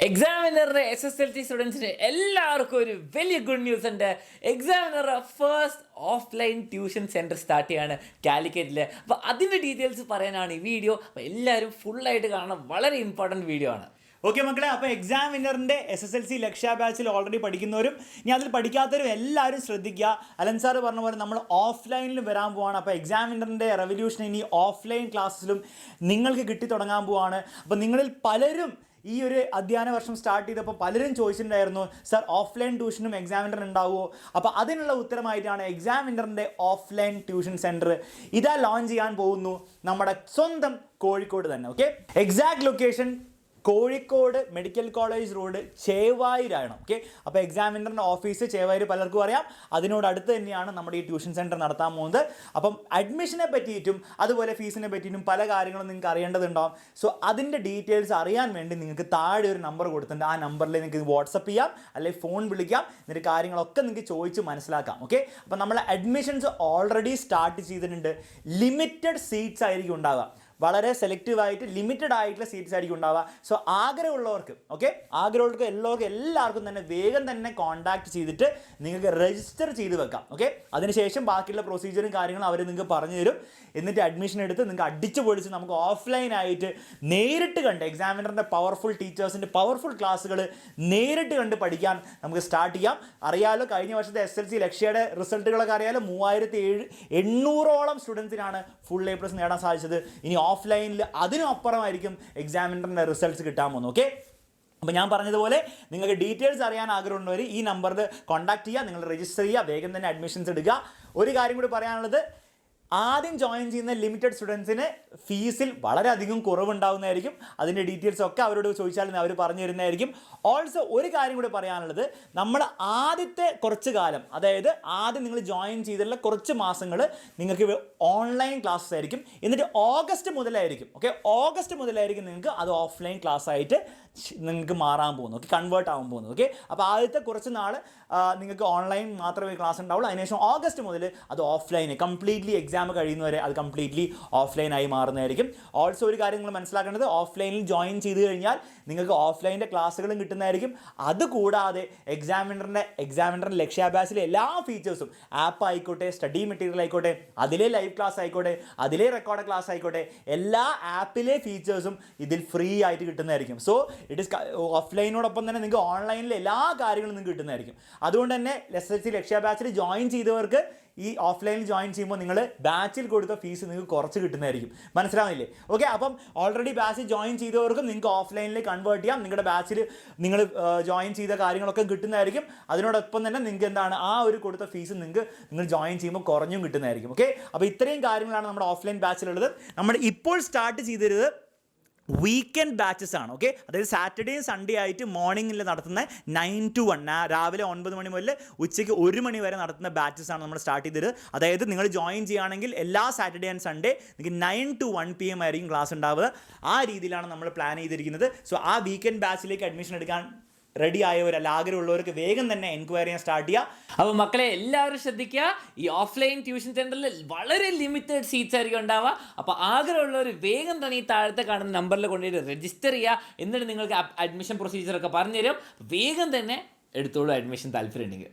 എക്സാമിനറുടെ SSLC സ്റ്റുഡൻസിന് എല്ലാവർക്കും ഒരു വലിയ ഗുഡ് ന്യൂസ് ഉണ്ട്. എക്സാമിനറുടെ first offline tuition center start ചെയ്യാണ് കാലിക്കറ്റിൽ. അപ്പോൾ അതിൻ്റെ ഡീറ്റെയിൽസ് പറയാനാണ് ഈ വീഡിയോ. അപ്പോൾ എല്ലാവരും ഫുള്ളായിട്ട് കാണണം, വളരെ ഇമ്പോർട്ടൻറ്റ് വീഡിയോ ആണ്. ഓക്കെ മക്കളെ, അപ്പോൾ എക്സാം വിന്നറിൻ്റെ SSLC ലക്ഷ്യ ബാച്ചിൽ ഓൾറെഡി പഠിക്കുന്നവരും ഇനി അതിൽ പഠിക്കാത്തവരും എല്ലാവരും ശ്രദ്ധിക്കുക. അലൻ സാർ പറഞ്ഞ പോലെ നമ്മൾ ഓഫ്ലൈനിലും വരാൻ പോവാണ്. അപ്പോൾ എക്സാം വിന്നറിൻ്റെ റെവല്യൂഷൻ ഇനി ഓഫ്ലൈൻ ക്ലാസ്സിലും നിങ്ങൾക്ക് കിട്ടി തുടങ്ങാൻ പോവാണ്. അപ്പോൾ നിങ്ങളിൽ പലരും ഈ ഒരു അധ്യയന വർഷം സ്റ്റാർട്ട് ചെയ്തപ്പോൾ പലരും ചോദിച്ചിട്ടുണ്ടായിരുന്നു, സർ ഓഫ്ലൈൻ ട്യൂഷനും എക്സാം വിന്നർ ഉണ്ടാവുമോ? അപ്പോൾ അതിനുള്ള ഉത്തരമായിട്ടാണ് എക്സാം വിന്നറിൻ്റെ ഓഫ്ലൈൻ ട്യൂഷൻ സെൻറ്റർ ഇതാ ലോഞ്ച് ചെയ്യാൻ പോകുന്നു, നമ്മുടെ സ്വന്തം കോഴിക്കോട് തന്നെ. Okay, exact location Kozhikode medical college road ചേവായൂരാണ്. ഓക്കെ, അപ്പോൾ എക്സാമിനറിൻ്റെ ഓഫീസ് ചേവായൂർ പലർക്കും അറിയാം. അതിനോട് അടുത്ത് തന്നെയാണ് നമ്മുടെ ഈ ട്യൂഷൻ സെൻറ്റർ നടത്താൻ പോകുന്നത്. അപ്പം അഡ്മിഷനെ പറ്റിയിട്ടും അതുപോലെ ഫീസിനെ പറ്റിയിട്ടും പല കാര്യങ്ങളും നിങ്ങൾക്ക് അറിയേണ്ടതുണ്ടാവും. സോ അതിൻ്റെ ഡീറ്റെയിൽസ് അറിയാൻ വേണ്ടി നിങ്ങൾക്ക് താഴെ ഒരു നമ്പർ കൊടുത്തിട്ടുണ്ട്. ആ നമ്പറിൽ നിങ്ങൾക്ക് വാട്സപ്പ് ചെയ്യാം, അല്ലെങ്കിൽ ഫോൺ വിളിക്കാം. എന്നിട്ട് കാര്യങ്ങളൊക്കെ നിങ്ങൾക്ക് ചോദിച്ച് മനസ്സിലാക്കാം. ഓക്കെ, അപ്പോൾ നമ്മൾ അഡ്മിഷൻസ് ഓൾറെഡി സ്റ്റാർട്ട് ചെയ്തിട്ടുണ്ട്. ലിമിറ്റഡ് സീറ്റ്സ് ആയിരിക്കും ഉണ്ടാവുക, വളരെ സെലക്റ്റീവായിട്ട് ലിമിറ്റഡ് ആയിട്ടുള്ള സീറ്റ്സ് ആയിരിക്കും ഉണ്ടാവുക. സോ ആഗ്രഹമുള്ളവർക്ക് എല്ലാവർക്കും തന്നെ വേഗം തന്നെ കോൺടാക്ട് ചെയ്തിട്ട് നിങ്ങൾക്ക് രജിസ്റ്റർ ചെയ്ത് വെക്കാം. ഓക്കെ, അതിനുശേഷം ബാക്കിയുള്ള പ്രൊസീജിയറും കാര്യങ്ങളും അവർ നിങ്ങൾക്ക് പറഞ്ഞു തരും. എന്നിട്ട് അഡ്മിഷൻ എടുത്ത് നിങ്ങൾക്ക് അടിച്ചു പൊളിച്ച് നമുക്ക് ഓഫ്ലൈനായിട്ട് നേരിട്ട് കണ്ട് എക്സാമിനറിൻ്റെ പവർഫുൾ ടീച്ചേഴ്സിൻ്റെ പവർഫുൾ ക്ലാസ്സുകൾ നേരിട്ട് കണ്ട് പഠിക്കാൻ നമുക്ക് സ്റ്റാർട്ട് ചെയ്യാം. അറിയാലോ, കഴിഞ്ഞ വർഷത്തെ SSLC ലക്ഷ്യയുടെ റിസൾട്ടുകളൊക്കെ അറിയാലോ, 3800ഓളം സ്റ്റുഡൻസിനാണ് ഫുൾ A+ നേടാൻ സാധിച്ചത്. ഇനി ഓഫ്ലൈനിൽ അതിനും അപ്പുറമായിരിക്കും എക്സാമിനറിൻ്റെ റിസൾട്ട്സ് കിട്ടാൻ പോകുന്നത്. ഓക്കെ, അപ്പോൾ ഞാൻ പറഞ്ഞതുപോലെ നിങ്ങൾക്ക് ഡീറ്റെയിൽസ് അറിയാൻ ആഗ്രഹമുള്ളവർ ഈ നമ്പറിൽ കോൺടാക്ട് ചെയ്യുക, നിങ്ങൾ രജിസ്റ്റർ ചെയ്യുക, വേഗം തന്നെ അഡ്മിഷൻസ് എടുക്കുക. ഒരു കാര്യം കൂടി പറയാനുള്ളത്, ആദ്യം ജോയിൻ ചെയ്യുന്ന ലിമിറ്റഡ് സ്റ്റുഡൻസിന് ഫീസിൽ വളരെയധികം കുറവുണ്ടാകുന്നതായിരിക്കും. അതിൻ്റെ ഡീറ്റെയിൽസ് ഒക്കെ അവരോട് ചോദിച്ചാൽ അവർ പറഞ്ഞു തരുന്നതായിരിക്കും. ഓൾസോ ഒരു കാര്യം കൂടി പറയാനുള്ളത്, നമ്മൾ ആദ്യത്തെ കുറച്ച് കാലം, അതായത് ആദ്യം നിങ്ങൾ ജോയിൻ ചെയ്തിട്ടുള്ള കുറച്ച് മാസങ്ങൾ നിങ്ങൾക്ക് ഓൺലൈൻ ക്ലാസ്സസ് ആയിരിക്കും. എന്നിട്ട് ഓഗസ്റ്റ് മുതലായിരിക്കും നിങ്ങൾക്ക് അത് ഓഫ്ലൈൻ ക്ലാസ് ആയിട്ട് നിങ്ങൾക്ക് മാറാൻ പോകുന്നു. ഓക്കെ, കൺവേർട്ട് ആകാൻ പോകുന്നു. ഓക്കെ, അപ്പോൾ ആദ്യത്തെ കുറച്ച് നാൾ നിങ്ങൾക്ക് ഓൺലൈൻ മാത്രമേ ക്ലാസ് ഉണ്ടാവുള്ളൂ. അതിനുശേഷം ഓഗസ്റ്റ് മുതൽ അത് ഓഫ്ലൈൻ കംപ്ലീറ്റ്ലി എക്സാം കഴിയുന്നവരെ അത് കംപ്ലീറ്റ്ലി ഓഫ്ലൈനായി മാറുന്നതായിരിക്കും. ഓൾസോ ഒരു കാര്യം നിങ്ങൾ മനസ്സിലാക്കേണ്ടത്, ഓഫ്ലൈനിൽ ജോയിൻ ചെയ്ത് കഴിഞ്ഞാൽ നിങ്ങൾക്ക് ഓഫ്ലൈൻ്റെ ക്ലാസ്സുകളും കിട്ടുന്നതായിരിക്കും. അതുകൂടാതെ എക്സാമിനറിൻ്റെ ലക്ഷ്യ ബാച്ചിലെ എല്ലാ ഫീച്ചേഴ്സും, ആപ്പ് ആയിക്കോട്ടെ, സ്റ്റഡി മെറ്റീരിയൽ ആയിക്കോട്ടെ, അതിലെ ലൈവ് ക്ലാസ് ആയിക്കോട്ടെ, അതിലെ റെക്കോർഡ് ക്ലാസ് ആയിക്കോട്ടെ, എല്ലാ ആപ്പിലെ ഫീച്ചേഴ്സും ഇതിൽ ഫ്രീ ആയിട്ട് കിട്ടുന്നതായിരിക്കും. സോ ഇറ്റ് ഇസ് ഓഫ്ലൈനോടൊപ്പം തന്നെ നിങ്ങൾക്ക് ഓൺലൈനിലെ എല്ലാ കാര്യങ്ങളും നിങ്ങൾക്ക് കിട്ടുന്നതായിരിക്കും. അതുകൊണ്ട് തന്നെ SSLC ലക്ഷ്യ ബാച്ചിൽ ജോയിൻ ചെയ്തവർക്ക് ഈ ഓഫ്ലൈനിൽ ജോയിൻ ചെയ്യുമ്പോൾ നിങ്ങൾ ബാച്ചിൽ കൊടുത്ത ഫീസ് നിങ്ങൾക്ക് കുറച്ച് കിട്ടുന്നതായിരിക്കും. മനസ്സിലാവില്ലേ? ഓക്കെ, അപ്പം ഓൾറെഡി ബാച്ചിൽ ജോയിൻ ചെയ്തവർക്കും നിങ്ങൾക്ക് ഓഫ്ലൈനിൽ കൺവേർട്ട് ചെയ്യാം. നിങ്ങളുടെ ബാച്ചിൽ നിങ്ങൾ ജോയിൻ ചെയ്ത കാര്യങ്ങളൊക്കെ കിട്ടുന്നതായിരിക്കും. അതിനോടൊപ്പം തന്നെ നിങ്ങൾക്ക് എന്താണ്, ആ ഒരു കൊടുത്ത ഫീസ് നിങ്ങൾ ജോയിൻ ചെയ്യുമ്പോൾ കുറഞ്ഞും കിട്ടുന്നതായിരിക്കും. ഓക്കെ, അപ്പോൾ ഇത്രയും കാര്യങ്ങളാണ് നമ്മുടെ ഓഫ്ലൈൻ ബാച്ചിലുള്ളത്. നമ്മൾ ഇപ്പോൾ സ്റ്റാർട്ട് ചെയ്തിരുന്നത് വീക്കെൻഡ് ബാച്ചസ് ആണ്. ഓക്കെ, അതായത് സാറ്റർഡേയും സൺഡേ ആയിട്ട് മോർണിംഗിൽ നടത്തുന്ന 9 to 1, രാവിലെ 9 മണി മുതൽ ഉച്ചയ്ക്ക് 1 മണി വരെ നടത്തുന്ന ബാച്ചസ് ആണ് നമ്മൾ സ്റ്റാർട്ട് ചെയ്തത്. അതായത് നിങ്ങൾ ജോയിൻ ചെയ്യുകയാണെങ്കിൽ എല്ലാ സാറ്റർഡേ ആൻഡ് സൺഡേ നിങ്ങൾക്ക് 9 to 1 PM ആയിരിക്കും ക്ലാസ് ഉണ്ടാവുക. ആ രീതിയിലാണ് നമ്മൾ പ്ലാൻ ചെയ്തിരിക്കുന്നത്. സോ ആ വീക്കെൻഡ് ബാച്ചിലേക്ക് അഡ്മിഷൻ എടുക്കാൻ റെഡി ആയവരല്ല, ആഗ്രഹമുള്ളവർക്ക് വേഗം തന്നെ എൻക്വയറി ചെയ്യാൻ സ്റ്റാർട്ട് ചെയ്യുക. അപ്പോൾ മക്കളെ എല്ലാവരും ശ്രദ്ധിക്കുക, ഈ ഓഫ്ലൈൻ ട്യൂഷൻ സെൻറ്ററിൽ വളരെ ലിമിറ്റഡ് സീറ്റ്സ് ആയിരിക്കും ഉണ്ടാവുക. അപ്പോൾ ആഗ്രഹമുള്ളവർ വേഗം തന്നെ ഈ താഴത്തെ കാണുന്ന നമ്പറിൽ കൊണ്ടുപോയിട്ട് രജിസ്റ്റർ ചെയ്യുക. എന്നിട്ട് നിങ്ങൾക്ക് അഡ്മിഷൻ പ്രൊസീജിയറൊക്കെ പറഞ്ഞുതരും. വേഗം തന്നെ എടുത്തോളൂ അഡ്മിഷൻ താല്പര്യം ഉണ്ടെങ്കിൽ.